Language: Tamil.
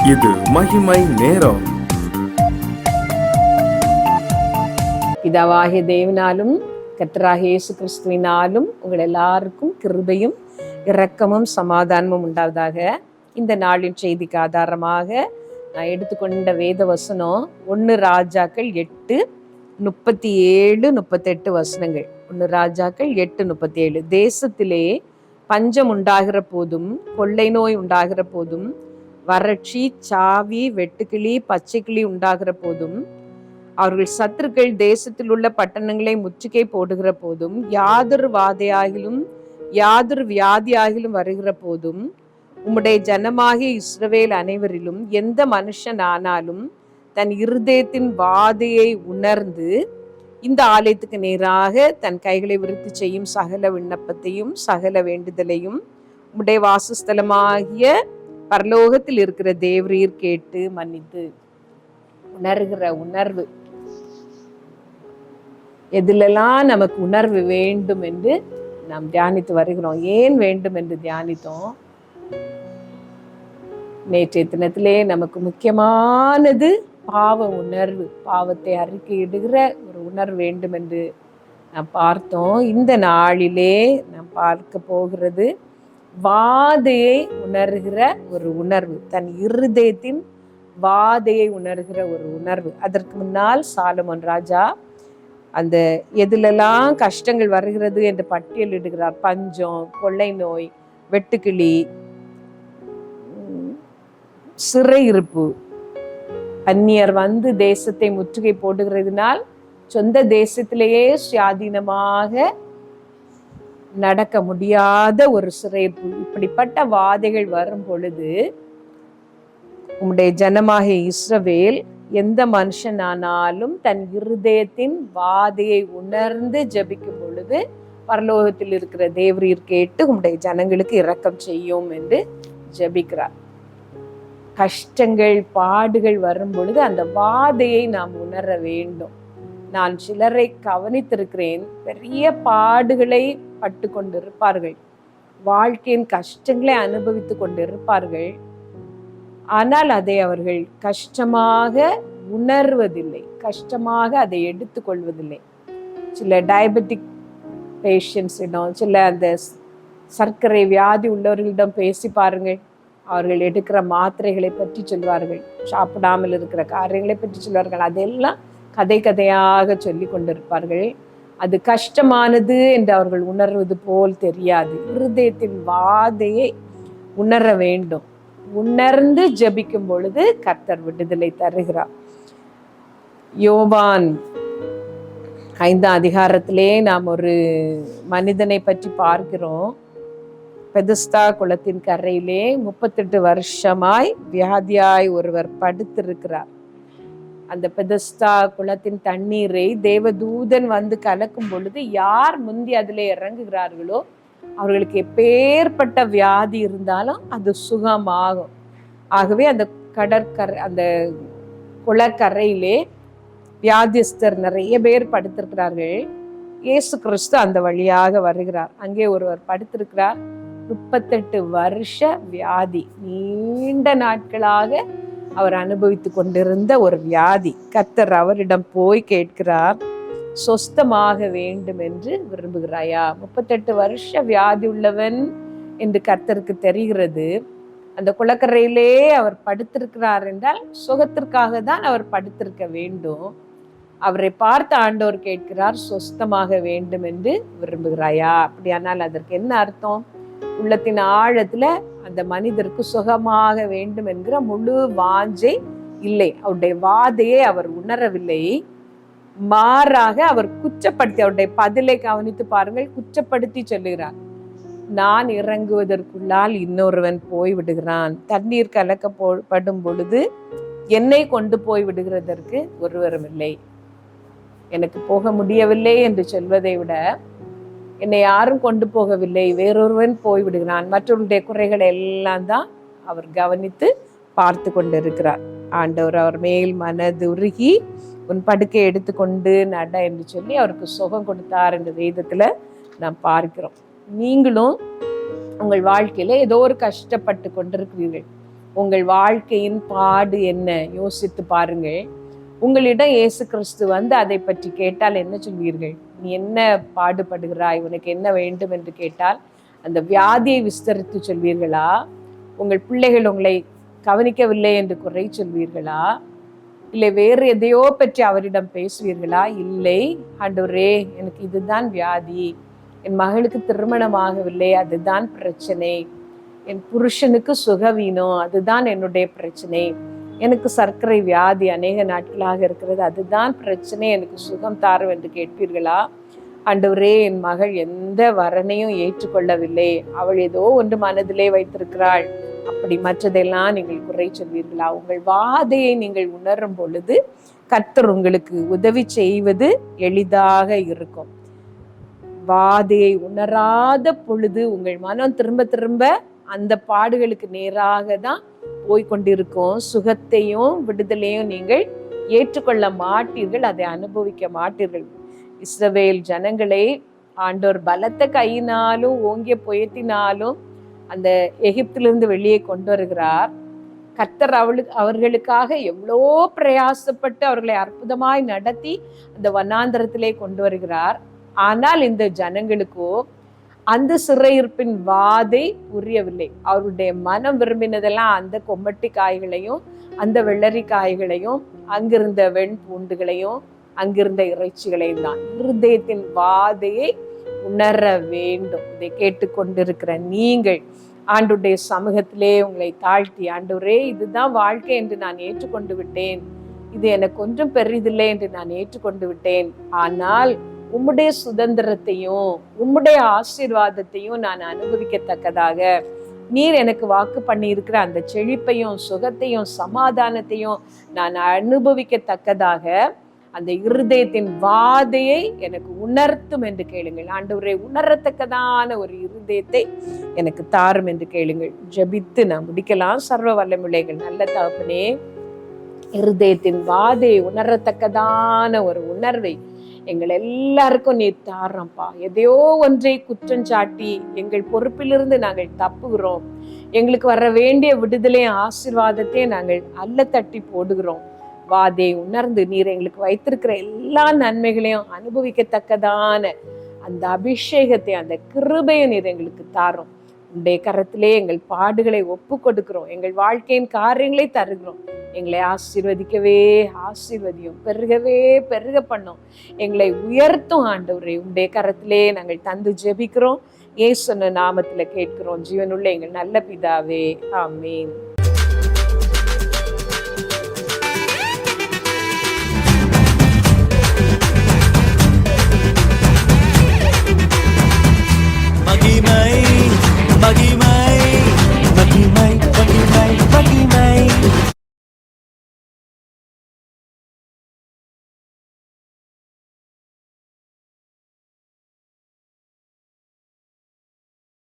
இது மகிமை நேரம். பிதாவாகிய தேவனாலும் கர்த்தராகிய இயேசு கிறிஸ்துவினாலும் உங்கள் எல்லாருக்கும் கிருபையும் இரக்கமும் சமாதானமும் உண்டாவதாக. இந்த நாளின் செய்திக்கு ஆதாரமாக நான் எடுத்துக்கொண்ட வேத வசனம் 1 ராஜாக்கள் 8:37-38 வசனங்கள். 1 ராஜாக்கள் 8:37. தேசத்திலே பஞ்சம் உண்டாகிற போதும், கொள்ளை நோய் உண்டாகிற போதும், வறட்சி, சாவி, வெட்டுக்கிளி, பச்சைக்கிளி உண்டாகிற போதும், அவர்கள் சத்துருக்கள் தேசத்தில் உள்ள பட்டணங்களை முற்றுகை போடுகிற போதும், யாதொரு வாதையாகிலும் யாதொரு வியாதியாகிலும் வருகிற போதும், உம்முடைய ஜனமாகிய இஸ்ரவேல் அனைவரிலும் எந்த மனுஷன் ஆனாலும் தன் இருதயத்தின் வாதையை உணர்ந்து இந்த ஆலயத்துக்கு நேராக தன் கைகளை விருத்தி செய்யும் சகல விண்ணப்பத்தையும் சகல வேண்டுதலையும் உம்முடைய வாசஸ்தலமாகிய பரலோகத்தில் இருக்கிற தேவரீர் கேட்டு மன்னித்து. உணர்கிற உணர்வு, எதிலெல்லாம் நமக்கு உணர்வு வேண்டும் என்று நாம் தியானித்து வருகிறோம். ஏன் வேண்டும் என்று தியானித்தோம். நேற்றைய தினத்திலே நமக்கு முக்கியமானது பாவ உணர்வு, பாவத்தை அறிக்கையிடுகிற ஒரு உணர்வு வேண்டும் என்று நாம் பார்த்தோம். இந்த நாளிலே நாம் பார்க்க போகிறது வாதையை உணர்கிற ஒரு உணர்வு, தன் இருதயத்தின் வாதையை உணர்கிற ஒரு உணர்வு. அதற்கு முன்னால் சாலமோன் ராஜா அந்த எதிலெல்லாம் கஷ்டங்கள் வருகிறது என்று பட்டியலிடுகிறார். பஞ்சம், கொள்ளை நோய், வெட்டுக்கிளி, சிறையிருப்பு, அந்நியர் வந்து தேசத்தை முற்றுகை போடுகிறதுனால் சொந்த தேசத்திலேயே சுயாதீனமாக நடக்க முடியாத ஒரு சிறையிருப்பு. இப்படிப்பட்ட வாதைகள் வரும் பொழுது உம்முடைய ஜனமாகிய இஸ்ரவேல் எந்த மனுஷனானாலும் தன் இருதயத்தின் வாதையை உணர்ந்து ஜெபிக்கும் பொழுது பரலோகத்தில் இருக்கிற தேவரீர் கேட்டு உம்முடைய ஜனங்களுக்கு இரக்கம் செய்யும் என்று ஜெபிக்கிறார். கஷ்டங்கள், பாடுகள் வரும் பொழுது அந்த வாதையை நாம் உணர வேண்டும். நான் சிலரை கவனித்திருக்கிறேன், பெரிய பாடுகளை பட்டு கொண்டிருப்பார்கள், வாழ்க்கையின் கஷ்டங்களை அனுபவித்து கொண்டிருப்பார்கள். ஆனால் அதை அவர்கள் கஷ்டமாக உணர்வதில்லை, கஷ்டமாக அதை எடுத்துக்கொள்வதில்லை. சில டயபெட்டிக் பேஷண்ட்ஸிடம், சில அந்த சர்க்கரை வியாதி உள்ளவர்களிடம் பேசி பாருங்கள். அவர்கள் எடுக்கிற மாத்திரைகளை பற்றி சொல்வார்கள், சாப்பிடாமல் இருக்கிற காரியங்களை பற்றி சொல்வார்கள். அதெல்லாம் கதை கதையாக சொல்லி கொண்டிருப்பார்கள். அது கஷ்டமானது என்று அவர்கள் உணர்வது போல் தெரியாது. இருதயத்தின் வாதையை உணர வேண்டும். உணர்ந்து ஜெபிக்கும் பொழுது கர்த்தர் விடுதலை தருகிறார். யோவான் 5ஆம் அதிகாரத்திலே நாம் ஒரு மனிதனை பற்றி பார்க்கிறோம். பெதஸ்தா குளத்தின் கரையிலே 38 வருஷமாய் வியாதியாய் ஒருவர் படுத்திருக்கிறார். அந்த பெதஸ்தா குளத்தின் தண்ணீரை தேவதூதன் வந்து கலக்கும் பொழுது யார் முந்தி அதில் இறங்குகிறார்களோ அவர்களுக்கு எப்பேற்பட்ட வியாதி இருந்தாலும் அது சுகமாகும். ஆகவே அந்த அந்த குளக்கரையிலே வியாதிஸ்தர் நிறைய பேர் படுத்திருக்கிறார்கள். இயேசு கிறிஸ்து அந்த வழியாக வருகிறார். அங்கே ஒருவர் படுத்திருக்கிறார். 38 வருஷ வியாதி, நீண்ட நாட்களாக அவர் அனுபவித்து கொண்டிருந்த ஒரு வியாதி. கர்த்தர் அவரிடம் போய் கேட்கிறார், சொஸ்தமாக வேண்டும் என்று விரும்புகிறாயா? 38 வருஷ வியாதி உள்ளவன் என்று கர்த்தருக்கு தெரிகிறது. அந்த குளக்கரையிலே அவர் படுத்திருக்கிறார் என்றால் சுகத்திற்காக தான் அவர் படுத்திருக்க வேண்டும். அவரை பார்த்த ஆண்டவர் கேட்கிறார், சொஸ்தமாக வேண்டும் என்று விரும்புகிறாயா? அப்படியானால் அதற்கு என்ன அர்த்தம்? உள்ளத்தின் ஆழத்துல அந்த மனிதருக்கு சுகமாக வேண்டும் என்கிற முழு வாஞ்சை இல்லை. அவருடைய வாதையை அவர் உணரவில்லை. மாறாக அவர் குற்றப்படுத்தி, அவருடைய பதிலை கவனித்து பாருங்கள், குற்றப்படுத்தி சொல்லுகிறார், நான் இறங்குவதற்குள்ளால் இன்னொருவன் போய் விடுகிறான். தண்ணீர் கலக்கப்படும் பொழுது என்னை கொண்டு போய் விடுகிறதற்கு ஒருவரும் இல்லை. எனக்கு போக முடியவில்லை என்று சொல்வதை விட என்னை யாரும் கொண்டு போகவில்லை, வேறொருவன் போய் விடுகிறான். மற்றவருடைய குறைகளை எல்லாம் தான் அவர் கவனித்து பார்த்து கொண்டிருக்கிறார். ஆண்டவர் அவர் மேல் மனதுருகி உன் படுக்கை எடுத்துக்கொண்டு நட என்று சொல்லி அவருக்கு சுகம் கொடுத்தார் என்று வேதத்துல நாம் பார்க்கிறோம். நீங்களும் உங்கள் வாழ்க்கையில ஏதோ ஒரு கஷ்டப்பட்டு கொண்டிருக்கிறீர்கள். உங்கள் வாழ்க்கையின் பாடு என்ன யோசித்து பாருங்கள். உங்களிடம் இயேசு கிறிஸ்து வந்து அதை பற்றி கேட்டால் என்ன சொல்வீர்கள்? நீ என்ன பாடுபடுகிறாய், உனக்கு என்ன வேண்டும் என்று கேட்டால் அந்த வியாதியை விஸ்தரித்து சொல்வீர்களா? உங்கள் பிள்ளைகள் உங்களை கவனிக்கவில்லை என்று குறை சொல்வீர்களா? இல்லை வேறு எதையோ பற்றி அவரிடம் பேசுவீர்களா? இல்லை, ஆண்டவரே எனக்கு இதுதான் வியாதி, என் மகளுக்கு திருமணமாகவில்லை, அதுதான் பிரச்சனை, என் புருஷனுக்கு சுகவீனம், அதுதான் என்னுடைய பிரச்சனை, எனக்கு சர்க்கரை வியாதி அநேக நாட்களாக இருக்கிறது, அதுதான் பிரச்சனை, எனக்கு சுகம் தாரும் என்று கேட்பீர்களா? ஆண்டவரே என் மகள் எந்த வரனையும் ஏற்றுக்கொள்ளவில்லை, அவள் ஏதோ ஒன்று மனதிலே வைத்திருக்கிறாள், அப்படி மற்றதெல்லாம் நீங்கள் குறை சொல்வீர்களா? உங்கள் வாதையை நீங்கள் உணரும் பொழுது கர்த்தர் உங்களுக்கு உதவி செய்வது எளிதாக இருக்கும். வாதையை உணராத பொழுது உங்கள் மனம் திரும்ப திரும்ப அந்த பாடுகளுக்கு நேராக தான் போய்கொண்டிருக்கும். சுகத்தையும் விடுதலையும் நீங்கள் ஏற்றுக்கொள்ள மாட்டீர்கள், அதை அனுபவிக்க மாட்டீர்கள். இஸ்ரவேல் ஜனங்களை ஆண்டவர் பலத்த கையினாலும் ஓங்கிய புயத்தினாலும் அந்த எகிப்திலிருந்து வெளியே கொண்டு வருகிறார். கர்த்தர் அவர்களுக்காக எவ்வளோ பிரயாசப்பட்டு அவர்களை அற்புதமாய் நடத்தி அந்த வனாந்தரத்திலே கொண்டு வருகிறார். ஆனால் இந்த ஜனங்களுக்கோ அந்த சிறையிருப்பின் வாதை புரியவில்லை. அவருடைய மனம் விரும்பினதெல்லாம் அந்த கொம்மட்டி காய்களையும் அந்த வெள்ளரி காய்களையும் அங்கிருந்த வெண்பூண்டுகளையும் அங்கிருந்த இறைச்சிகளையும் தான். இருதயத்தின் வாதையை உணர வேண்டும். இதை கேட்டுக்கொண்டிருக்கிற நீங்கள் ஆண்டவருடைய சமூகத்திலே உங்களை தாழ்த்தி, ஆண்டவரே இதுதான் வாழ்க்கை என்று நான் ஏற்றுக்கொண்டு விட்டேன், இது எனக்கு ஒன்றும் பெரிதில்லை என்று நான் ஏற்றுக்கொண்டு விட்டேன், ஆனால் உம்முடைய சுதந்திரத்தையும் உம்முடைய ஆசீர்வாதத்தையும் நான் அனுபவிக்கத்தக்கதாக நீர் எனக்கு வாக்கு பண்ணி இருக்கிற அந்த செழிப்பையும் சுகத்தையும் சமாதானத்தையும் நான் அனுபவிக்கத்தக்கதாக அந்த இருதயத்தின் வாதையை எனக்கு உணர்த்தும் என்று கேளுங்கள். ஆண்டவரே உணரத்தக்கதான ஒரு இருதயத்தை எனக்கு தாரும் என்று கேளுங்கள். ஜெபித்து நான் முடிக்கலாம். சர்வ வல்லமுள்ளைகள் நல்ல தகப்பனே, இருதயத்தின் வாதையை உணரத்தக்கதான ஒரு உணர்வை எங்கள் எல்லாருக்கும் நீர் தாரப்பா. எதையோ ஒன்றை குற்றஞ்சாட்டி எங்கள் பொறுப்பிலிருந்து நாங்கள் தப்புகிறோம். எங்களுக்கு வர வேண்டிய விடுதலையும் ஆசீர்வாதத்தையும் நாங்கள் அல்ல தட்டி போடுகிறோம். வாதை உணர்ந்து நீர் எங்களுக்கு வைத்திருக்கிற எல்லா நன்மைகளையும் அனுபவிக்கத்தக்கதான அந்த அபிஷேகத்தை அந்த கிருபையை நீர் எங்களுக்கு தாரும். உடைய கரத்திலே எங்கள் பாடுகளை ஒப்பு கொடுக்கிறோம், எங்கள் வாழ்க்கையின் காரியங்களை தருகிறோம். எங்களை ஆசீர்வதிக்கவே ஆசீர்வதியும், பெருகவே பெருக பண்ணோம், எங்களை உயர்த்தும் ஆண்டவரே. உடைய கரத்திலே நாங்கள் தந்து ஜெபிக்கிறோம். இயேசு நாமத்துல கேட்கிறோம் ஜீவனுள்ள எங்கள் நல்ல பிதாவே, ஆமென்.